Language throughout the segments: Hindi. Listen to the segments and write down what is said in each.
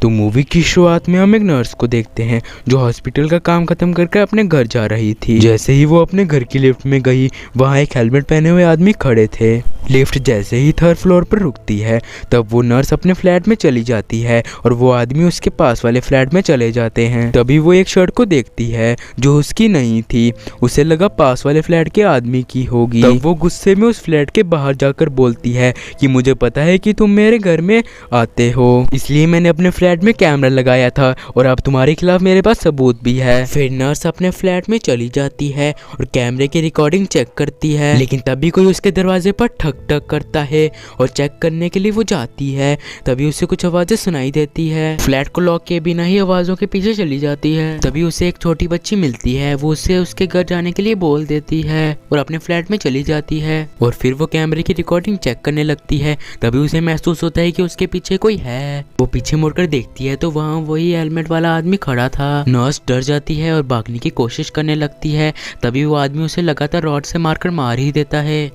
तो मूवी की शुरुआत में हम एक नर्स को देखते हैं जो हॉस्पिटल का काम खत्म करके अपने घर जा रही थी। जैसे ही वो अपने घर की लिफ्ट में गई, वहाँ एक हेलमेट पहने हुए आदमी खड़े थे। लिफ्ट जैसे ही 3rd फ्लोर पर रुकती है, तब वो नर्स अपने फ्लैट में चली जाती है और वो आदमी उसके पास वाले फ्लैट में चले जाते हैं। तभी वो एक शर्ट को देखती है जो उसकी नहीं थी, उसे लगा पास वाले फ्लैट के आदमी की होगी। तब वो गुस्से में उस फ्लैट के बाहर जाकर बोलती है कि मुझे पता है कि तुम मेरे घर में आते हो, इसलिए मैंने अपने फ्लैट में कैमरा लगाया था और अब तुम्हारे खिलाफ मेरे पास सबूत भी है। फिर नर्स अपने फ्लैट में चली जाती है और कैमरे की रिकॉर्डिंग चेक करती है, लेकिन तभी कोई उसके दरवाजे पर ठक ठक करता है और चेक करने के लिए वो जाती है। तभी उसे कुछ आवाजें सुनाई देती है। फ्लैट को लॉक किए बिना ही आवाजों के पीछे चली जाती है। तभी उसे एक छोटी बच्ची मिलती है, वो उसे उसके घर जाने के लिए बोल देती है और अपने फ्लैट में चली जाती है। और फिर वो कैमरे की रिकॉर्डिंग चेक करने लगती है। तभी उसे महसूस होता है कि उसके पीछे कोई है। वो पीछे मुड़कर देखती है तो वहाँ वही हेलमेट वाला आदमी खड़ा था। नर्स डर जाती है और भागने की कोशिश करने लगती है। तभी वो आदमी उसे लगातार रॉड से मारकर मार ही देता है।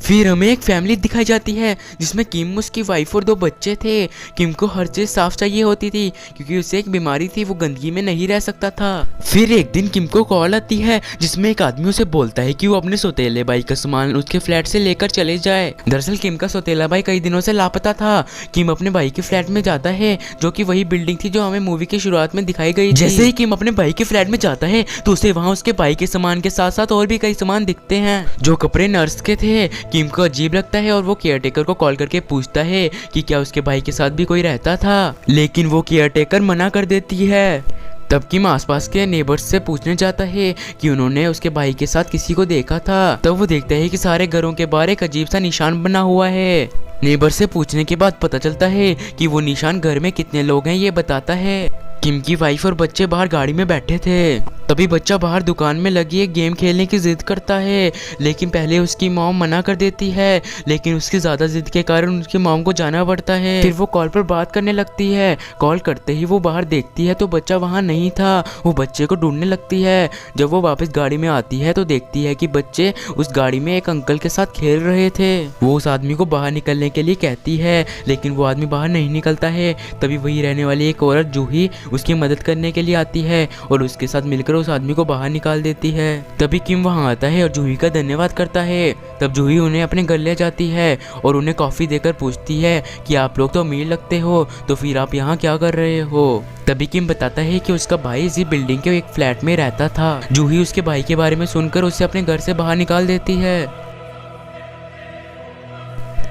फिर हमें एक फैमिली दिखाई जाती है जिसमें किम, उसकी वाइफ और 2 बच्चे थे। किम को हर चीज साफ चाहिए होती थी क्योंकि उसे एक बीमारी थी, वो गंदगी में नहीं रह सकता था। फिर एक दिन किम को कॉल आती है जिसमें एक आदमी उसे बोलता है कि वो अपने सौतेले भाई का सामान उसके फ्लैट से लेकर चले जाए। दरअसल किम का सौतेला भाई कई दिनों से लापता था। किम अपने भाई के फ्लैट में जाता है जो कि वही बिल्डिंग थी जो हमें मूवी की शुरुआत में दिखाई गई। जैसे ही किम अपने भाई के फ्लैट में जाता है तो उसे वहाँ उसके भाई के सामान के साथ साथ और भी कई सामान दिखते हैं जो कपड़े नर्स के थे। किम को अजीब लगता है और वो केयरटेकर को कॉल करके पूछता है कि क्या उसके भाई के साथ भी कोई रहता था, लेकिन वो केयरटेकर मना कर देती है। तब किम आसपास के नेबर्स से पूछने जाता है कि उन्होंने उसके भाई के साथ किसी को देखा था। तब वो देखता है कि सारे घरों के बाहर एक अजीब सा निशान बना हुआ है। नेबर से पूछने के बाद पता चलता है कि वो निशान घर में कितने लोग हैं ये बताता है। किम की वाइफ और बच्चे बाहर गाड़ी में बैठे थे। तभी बच्चा बाहर दुकान में लगी एक गेम खेलने की जिद करता है, लेकिन पहले उसकी मॉम मना कर देती है, लेकिन उसकी ज्यादा जिद के कारण उसकी मॉम को जाना पड़ता है। फिर वो कॉल पर बात करने लगती है। कॉल करते ही वो बाहर देखती है तो बच्चा वहाँ नहीं था। वो बच्चे को ढूंढने लगती है। जब वो वापस गाड़ी में आती है तो देखती है कि बच्चे उस गाड़ी में एक अंकल के साथ खेल रहे थे। वो उस आदमी को बाहर निकलने के लिए कहती है, लेकिन वो आदमी बाहर नहीं निकलता है। तभी वही रहने वाली एक औरत जूही उसकी मदद करने के लिए आती है और उसके साथ मिलकर उस आदमी को बाहर निकाल देती है। तभी किम वहां आता है और जूही का धन्यवाद करता है। तब जूही उन्हें अपने घर ले जाती है और उन्हें कॉफी देकर पूछती है कि आप लोग तो अमीर लगते हो, तो फिर आप यहाँ क्या कर रहे हो। तभी किम बताता है कि उसका भाई इसी बिल्डिंग के एक फ्लैट में रहता था। जूही उसके भाई के बारे में सुनकर उसे अपने घर से बाहर निकाल देती है।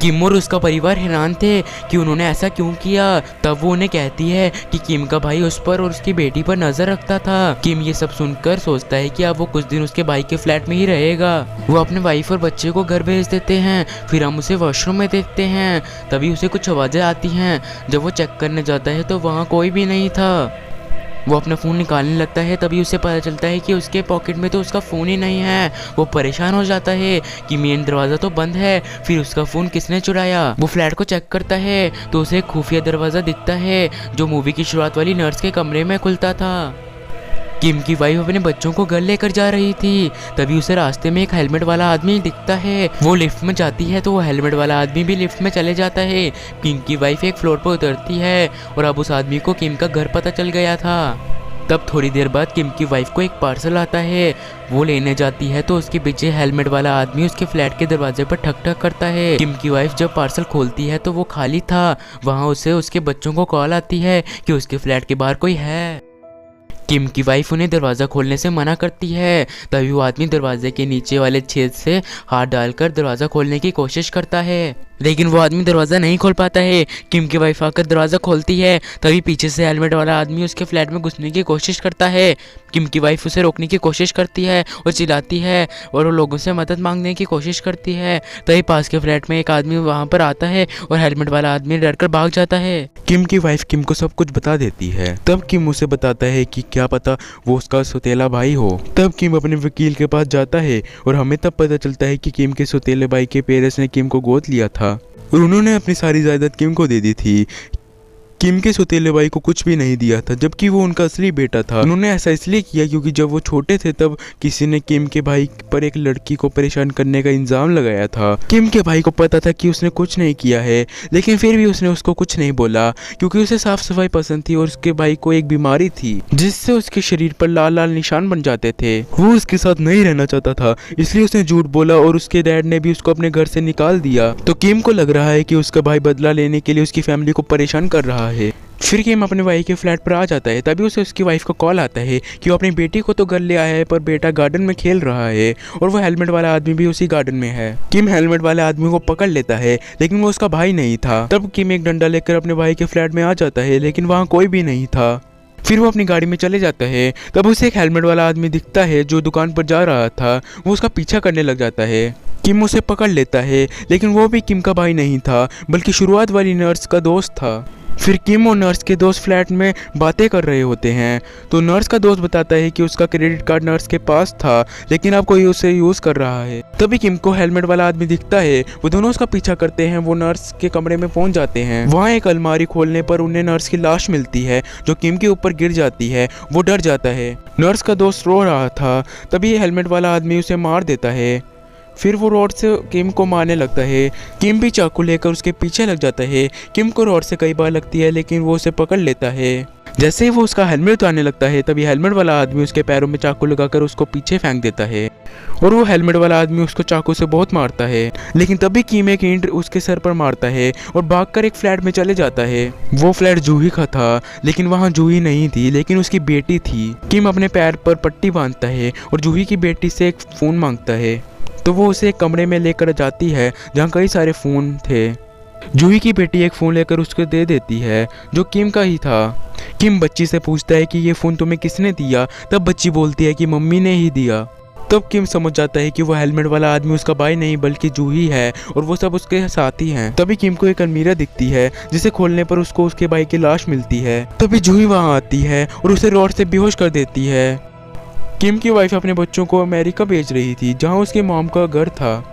किम और उसका परिवार हैरान थे कि उन्होंने ऐसा क्यों किया। तब वो उन्हें कहती है कि किम का भाई उस पर और उसकी बेटी पर नजर रखता था। किम ये सब सुनकर सोचता है कि अब वो कुछ दिन उसके भाई के फ्लैट में ही रहेगा। वो अपने वाइफ और बच्चे को घर भेज देते हैं। फिर हम उसे वॉशरूम में देखते हैं। तभी उसे कुछ आवाजें आती हैं। जब वो चेक करने जाता है तो वहाँ कोई भी नहीं था। वो अपना फ़ोन निकालने लगता है। तभी उसे पता चलता है कि उसके पॉकेट में तो उसका फ़ोन ही नहीं है। वो परेशान हो जाता है कि मेन दरवाज़ा तो बंद है, फिर उसका फ़ोन किसने चुराया। वो फ्लैट को चेक करता है तो उसे एक खुफिया दरवाज़ा दिखता है जो मूवी की शुरुआत वाली नर्स के कमरे में खुलता था। किम की वाइफ अपने बच्चों को घर लेकर जा रही थी। तभी उसे रास्ते में एक हेलमेट वाला आदमी दिखता है। वो लिफ्ट में जाती है तो वो हेलमेट वाला आदमी भी लिफ्ट में चले जाता है। किम की वाइफ एक फ्लोर पर उतरती है और अब उस आदमी को किम का घर पता चल गया था। तब थोड़ी देर बाद किम की वाइफ को एक पार्सल आता है। वो लेने जाती है तो उसके पीछे हेलमेट वाला आदमी उसके फ्लैट के दरवाजे पर ठक ठक करता है। किम की वाइफ जब पार्सल खोलती है तो वो खाली था। वहाँ उसे उसके बच्चों को कॉल आती है कि उसके फ्लैट के बाहर कोई है। किम की वाइफ उन्हें दरवाज़ा खोलने से मना करती है। तभी वो आदमी दरवाजे के नीचे वाले छेद से हाथ डालकर दरवाज़ा खोलने की कोशिश करता है, लेकिन वो आदमी दरवाज़ा नहीं खोल पाता है। किम की वाइफ आकर दरवाज़ा खोलती है। तभी पीछे से हेलमेट वाला आदमी उसके फ्लैट में घुसने की कोशिश करता है। किम की वाइफ उसे रोकने की कोशिश करती है और चिल्लाती है और वो लोगों से मदद मांगने की कोशिश करती है। तभी पास के फ्लैट में एक आदमी वहाँ पर आता है और हेलमेट वाला आदमी डरकर भाग जाता है। किम की वाइफ किम को सब कुछ बता देती है। तब किम उसे बताता है कि क्या पता वो उसका सौतेला भाई हो। तब किम अपने वकील के पास जाता है और हमें तब पता चलता है कि किम के सौतेले भाई के पेरेंट्स ने किम को गोद लिया था और उन्होंने अपनी सारी जायदाद किम को दे दी थी। किम के सौतेले भाई को कुछ भी नहीं दिया था, जबकि वो उनका असली बेटा था। उन्होंने ऐसा इसलिए किया क्योंकि जब वो छोटे थे तब किसी ने किम के भाई पर एक लड़की को परेशान करने का इल्जाम लगाया था। किम के भाई को पता था कि उसने कुछ नहीं किया है, लेकिन फिर भी उसने उसको कुछ नहीं बोला क्योंकि उसे साफ सफाई पसंद थी और उसके भाई को एक बीमारी थी जिससे उसके शरीर पर लाल लाल निशान बन जाते थे। वो उसके साथ नहीं रहना चाहता था, इसलिए उसने झूठ बोला और उसके डैड ने भी उसको अपने घर से निकाल दिया। तो किम को लग रहा है कि उसका भाई बदला लेने के लिए उसकी फैमिली को परेशान कर रहा है। फिर किम अपने भाई के फ्लैट पर आ जाता है। तभी उसे उसकी वाइफ का कॉल आता है कि वो अपनी बेटी को तो घर ले आया है पर बेटा गार्डन में खेल रहा है और वो हेलमेट वाला आदमी भी उसी गार्डन में है। किम हेलमेट वाले आदमी को पकड़ लेता है, लेकिन वो उसका भाई नहीं था। तब किम एक डंडा लेकर अपने भाई के फ्लैट में आ जाता है, लेकिन वहाँ कोई भी नहीं था। फिर वो अपनी गाड़ी में चले जाता है। तब उसे एक हेलमेट वाला आदमी दिखता है जो दुकान पर जा रहा था। वो उसका पीछा करने लग जाता है। किम उसे पकड़ लेता है, लेकिन वो भी किम का भाई नहीं था बल्कि शुरुआत वाली नर्स का दोस्त था। फिर किम और नर्स के दोस्त फ्लैट में बातें कर रहे होते हैं। तो नर्स का दोस्त बताता है कि उसका क्रेडिट कार्ड नर्स के पास था, लेकिन अब कोई उसे यूज़ कर रहा है। तभी किम को हेलमेट वाला आदमी दिखता है। वो दोनों उसका पीछा करते हैं। वो नर्स के कमरे में पहुंच जाते हैं। वहाँ एक अलमारी खोलने पर उन्हें नर्स की लाश मिलती है जो किम के ऊपर गिर जाती है। वो डर जाता है। नर्स का दोस्त रो रहा था। तभी हेलमेट वाला आदमी उसे मार देता है। फिर वो रॉड से किम को मारने लगता है। किम भी चाकू लेकर उसके पीछे लग जाता है। किम को रॉड से कई बार लगती है, लेकिन वो उसे पकड़ लेता है। जैसे ही वो उसका हेलमेट उतारने लगता है, तभी हेलमेट वाला आदमी उसके पैरों में चाकू लगाकर उसको पीछे फेंक देता है और वो हेलमेट वाला आदमी उसको चाकू से बहुत मारता है। लेकिन तभी किम एक ईंट उसके सर पर मारता है और भागकर एक फ्लैट में चले जाता है। वो फ्लैट जूही का था, लेकिन वहाँ जूही नहीं थी, लेकिन उसकी बेटी थी। किम अपने पैर पर पट्टी बांधता है और जूही की बेटी से एक फ़ोन मांगता है। तो वो उसे एक कमरे में लेकर जाती है जहाँ कई सारे फ़ोन थे। जूही की बेटी एक फ़ोन लेकर उसको दे देती है जो किम का ही था। किम बच्ची से पूछता है कि ये फ़ोन तुम्हें किसने दिया। तब बच्ची बोलती है कि मम्मी ने ही दिया। तब किम समझ जाता है कि वो हेलमेट वाला आदमी उसका भाई नहीं बल्कि जूही है और वो सब उसके साथी हैं। तभी किम को एक अलमीरा दिखती है जिसे खोलने पर उसको उसके भाई की लाश मिलती है। तभी जूही वहाँ आती है और उसे रॉड से बेहोश कर देती है। किम की वाइफ अपने बच्चों को अमेरिका भेज रही थी जहाँ उसके मॉम का घर था।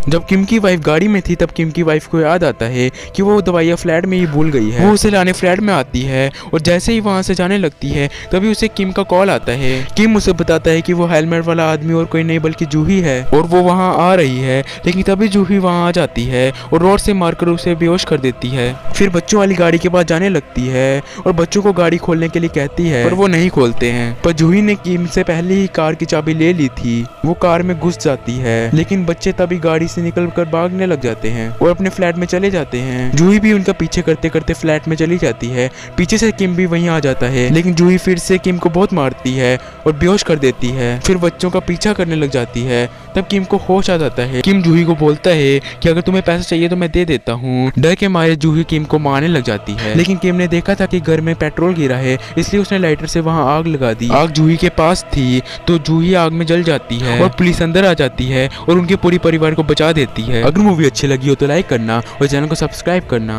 जब किम की वाइफ गाड़ी में थी तब किम की वाइफ को याद आता है कि वो दवाइयाँ फ्लैट में ही भूल गई है। वो उसे लाने फ्लैट में आती है और जैसे ही वहाँ से जाने लगती है तभी उसे किम का कॉल आता है। किम उसे बताता है कि वो हेलमेट वाला आदमी और कोई नहीं बल्कि जूही है और वो वहाँ आ रही है। लेकिन तभी जूही वहाँ आ जाती है और रॉड से मारकर उसे बेहोश कर देती है। फिर बच्चों वाली गाड़ी के पास जाने लगती है और बच्चों को गाड़ी खोलने के लिए कहती है, पर वो नहीं खोलते हैं। पर जूही ने किम से पहले ही कार की चाबी ले ली थी। वो कार में घुस जाती है, लेकिन बच्चे तभी गाड़ी से निकलकर भागने लग जाते हैं और अपने फ्लैट में चले जाते हैं। जूही भी उनका पीछे करते करते फ्लैट में चली जाती है। पीछे से किम भी वहीं आ जाता है, लेकिन जूही फिर से किम को बहुत मारती है और बेहोश कर देती है। फिर बच्चों का पीछा करने लग जाती है। तब किम को होश आ जाता है। किम जूही को बोलता है कि अगर तुम्हें पैसा चाहिए तो मैं दे देता हूँ। डर के मारे जूही किम को मारने लग जाती है, लेकिन किम ने देखा था कि घर में पेट्रोल गिरा है, इसलिए उसने लाइटर से वहाँ आग लगा दी। आग जूही के पास थी तो जूही आग में जल जाती है और पुलिस अंदर आ जाती है और उनके पूरे परिवार को बचा देती है। अगर मूवी अच्छी लगी हो तो लाइक करना और चैनल को सब्सक्राइब करना।